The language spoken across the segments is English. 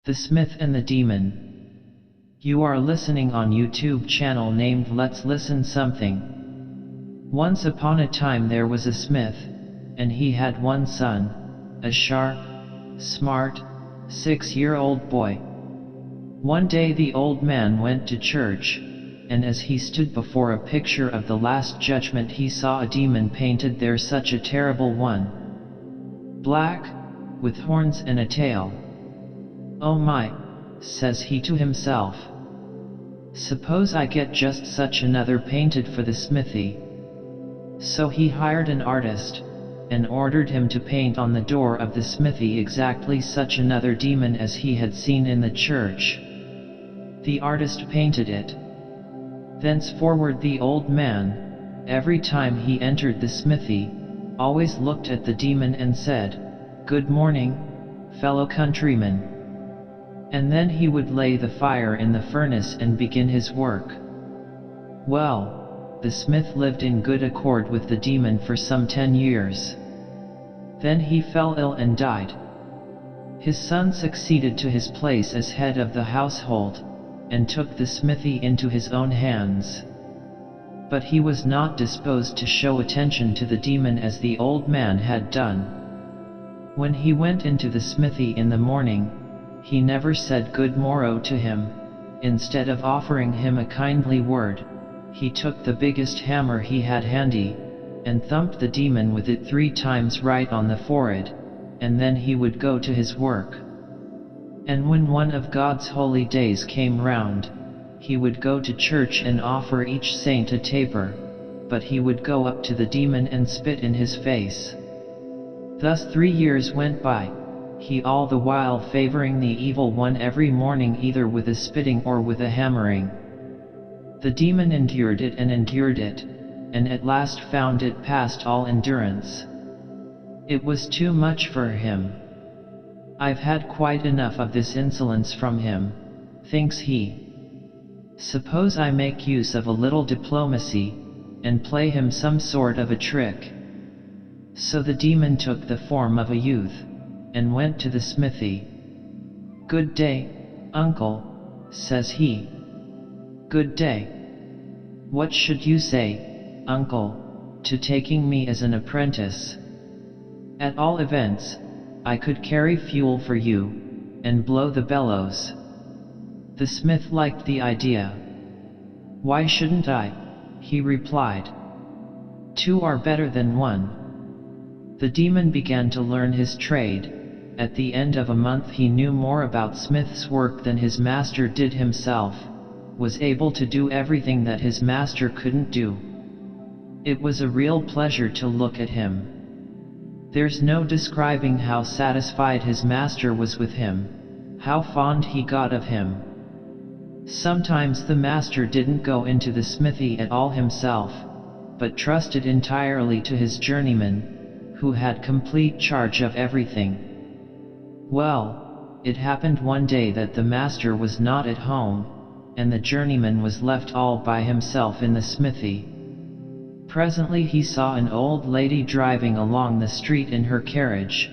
The Smith and the Demon. You are listening on YouTube channel named Let's Listen Something. Once upon a time there was a smith, and he had one son, a sharp, smart, 6-year-old boy. One day the old man went to church, and as he stood before a picture of the Last Judgment he saw a demon painted there, such a terrible one. Black, with horns and a tail. "Oh my," says he to himself. "Suppose I get just such another painted for the smithy." So he hired an artist, and ordered him to paint on the door of the smithy exactly such another demon as he had seen in the church. The artist painted it. Thenceforward the old man, every time he entered the smithy, always looked at the demon and said, "Good morning, fellow countrymen." And then he would lay the fire in the furnace and begin his work. Well, the smith lived in good accord with the demon for some 10 years. Then he fell ill and died. His son succeeded to his place as head of the household, and took the smithy into his own hands. But he was not disposed to show attention to the demon as the old man had done. When he went into the smithy in the morning, he never said good morrow to him. Instead of offering him a kindly word, he took the biggest hammer he had handy, and thumped the demon with it 3 times right on the forehead, and then he would go to his work. And when one of God's holy days came round, he would go to church and offer each saint a taper, but he would go up to the demon and spit in his face. Thus 3 years went by, he all the while favoring the evil one every morning either with a spitting or with a hammering. The demon endured it, and at last found it past all endurance. It was too much for him. "I've had quite enough of this insolence from him," thinks he. "Suppose I make use of a little diplomacy, and play him some sort of a trick." So the demon took the form of a youth, and went to the smithy. "Good day, uncle," says he. "Good day. What should you say, uncle, to taking me as an apprentice? At all events, I could carry fuel for you, and blow the bellows." The smith liked the idea. "Why shouldn't I?" he replied. "2 are better than 1. The demon began to learn his trade. At the end of a month he knew more about smith's work than his master did himself, was able to do everything that his master couldn't do. It was a real pleasure to look at him. There's no describing how satisfied his master was with him, how fond he got of him. Sometimes the master didn't go into the smithy at all himself, but trusted entirely to his journeyman, who had complete charge of everything. Well, it happened one day that the master was not at home, and the journeyman was left all by himself in the smithy. Presently he saw an old lady driving along the street in her carriage,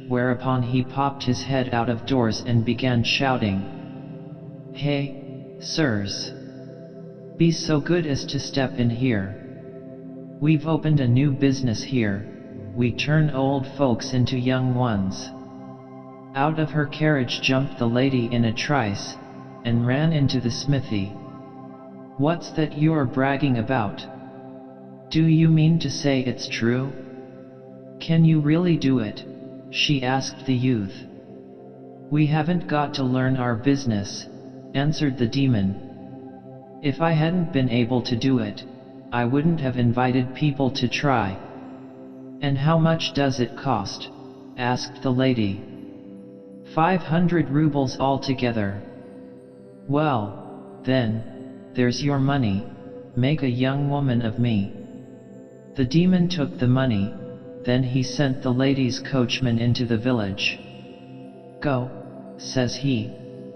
whereupon he popped his head out of doors and began shouting, "Hey, sirs! Be so good as to step in here. We've opened a new business here, we turn old folks into young ones." Out of her carriage jumped the lady in a trice, and ran into the smithy. "What's that you're bragging about? Do you mean to say it's true? Can you really do it?" she asked the youth. "We haven't got to learn our business," answered the demon. "If I hadn't been able to do it, I wouldn't have invited people to try." "And how much does it cost?" asked the lady. 500 rubles altogether." "Well, then, there's your money, make a young woman of me." The demon took the money, then he sent the lady's coachman into the village. "Go," says he,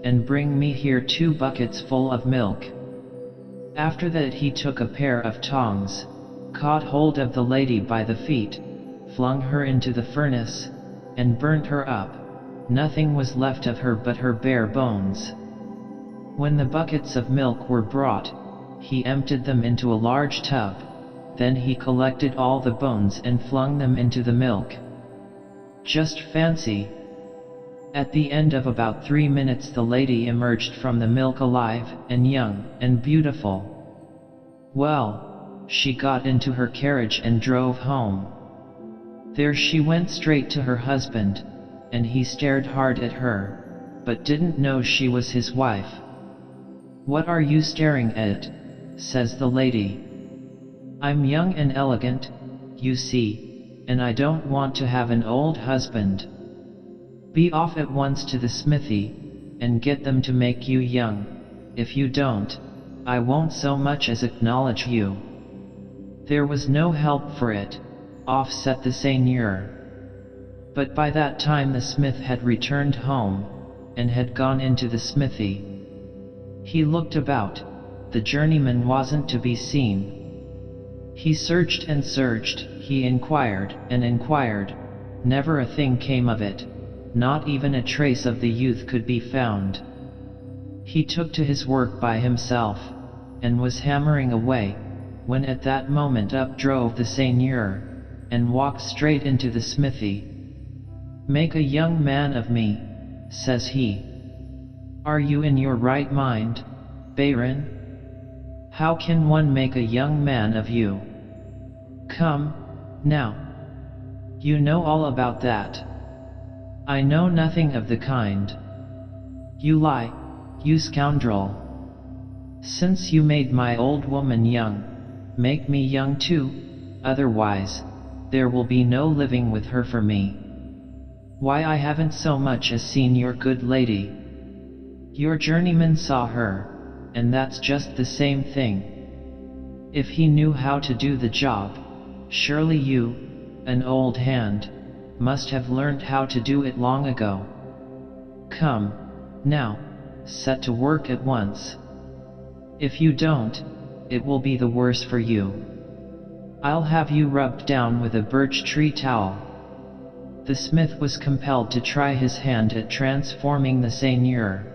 "and bring me here 2 buckets full of milk." After that he took a pair of tongs, caught hold of the lady by the feet, flung her into the furnace, and burnt her up, nothing was left of her but her bare bones. When the buckets of milk were brought, he emptied them into a large tub. Then he collected all the bones and flung them into the milk. Just fancy! At the end of about 3 minutes the lady emerged from the milk alive and young and beautiful. Well, she got into her carriage and drove home. There she went straight to her husband, and he stared hard at her, but didn't know she was his wife. "What are you staring at?" says the lady. "I'm young and elegant, you see, and I don't want to have an old husband. Be off at once to the smithy, and get them to make you young. If you don't, I won't so much as acknowledge you." There was no help for it. Off set the seigneur. But by that time the smith had returned home, and had gone into the smithy. He looked about. The journeyman wasn't to be seen. He searched and searched, he inquired and inquired. Never a thing came of it. Not even a trace of the youth could be found. He took to his work by himself, and was hammering away, when at that moment up drove the seigneur, and walked straight into the smithy. "Make a young man of me," says he. "Are you in your right mind, Baron? How can one make a young man of you? Come, now. You know all about that. I know nothing of the kind. You lie, you scoundrel. Since you made my old woman young, make me young too, otherwise, there will be no living with her for me. Why, I haven't so much as seen your good lady. Your journeyman saw her, and that's just the same thing. If he knew how to do the job, surely you, an old hand, must have learnt how to do it long ago. Come, now, set to work at once. If you don't, it will be the worse for you. I'll have you rubbed down with a birch tree towel." The smith was compelled to try his hand at transforming the seigneur.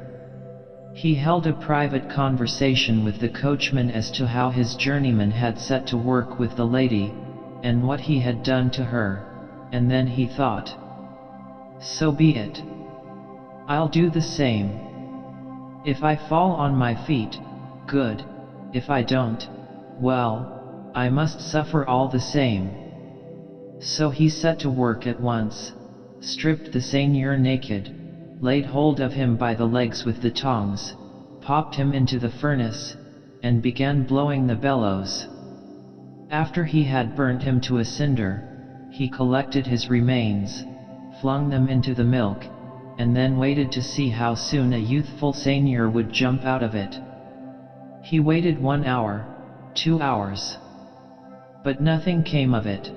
He held a private conversation with the coachman as to how his journeyman had set to work with the lady, and what he had done to her, and then he thought, "So be it. I'll do the same. If I fall on my feet, good. If I don't, well, I must suffer all the same." So he set to work at once, stripped the seigneur naked, laid hold of him by the legs with the tongs, popped him into the furnace, and began blowing the bellows. After he had burnt him to a cinder, he collected his remains, flung them into the milk, and then waited to see how soon a youthful seigneur would jump out of it. He waited 1 hour, 2 hours. But nothing came of it.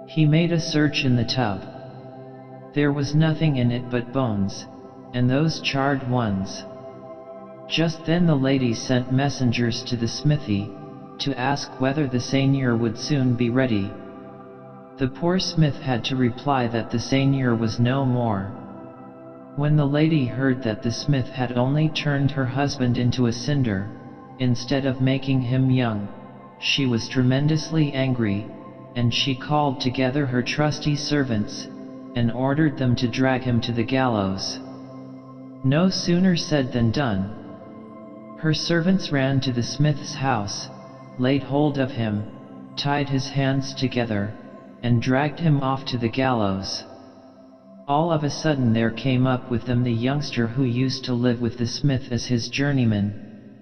He made a search in the tub. There was nothing in it but bones, and those charred ones. Just then the lady sent messengers to the smithy, to ask whether the seigneur would soon be ready. The poor smith had to reply that the seigneur was no more. When the lady heard that the smith had only turned her husband into a cinder, instead of making him young, she was tremendously angry, and she called together her trusty servants, and ordered them to drag him to the gallows. No sooner said than done. Her servants ran to the smith's house, laid hold of him, tied his hands together, and dragged him off to the gallows. All of a sudden there came up with them the youngster who used to live with the smith as his journeyman,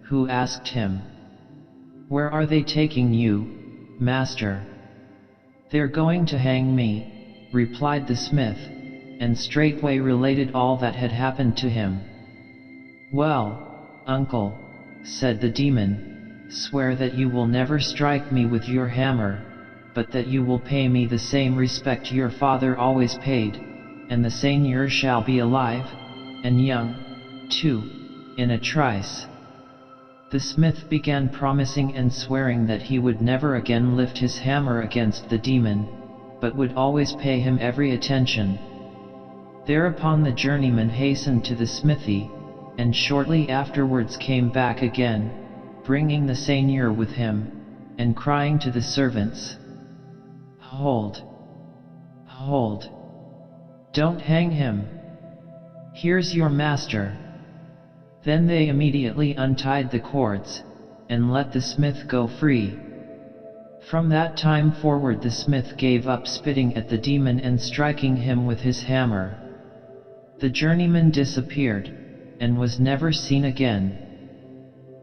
who asked him, "Where are they taking you, master?" "They're going to hang me," replied the smith, and straightway related all that had happened to him. "Well, uncle," said the demon, "swear that you will never strike me with your hammer, but that you will pay me the same respect your father always paid, and the seigneur shall be alive, and young, too, in a trice." The smith began promising and swearing that he would never again lift his hammer against the demon, but would always pay him every attention. Thereupon the journeyman hastened to the smithy, and shortly afterwards came back again, bringing the seigneur with him, and crying to the servants, "Hold! Hold! Don't hang him! Here's your master!" Then they immediately untied the cords, and let the smith go free. From that time forward the smith gave up spitting at the demon and striking him with his hammer. The journeyman disappeared, and was never seen again.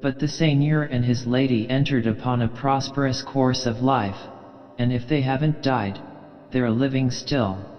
But the seigneur and his lady entered upon a prosperous course of life, and if they haven't died, they're living still.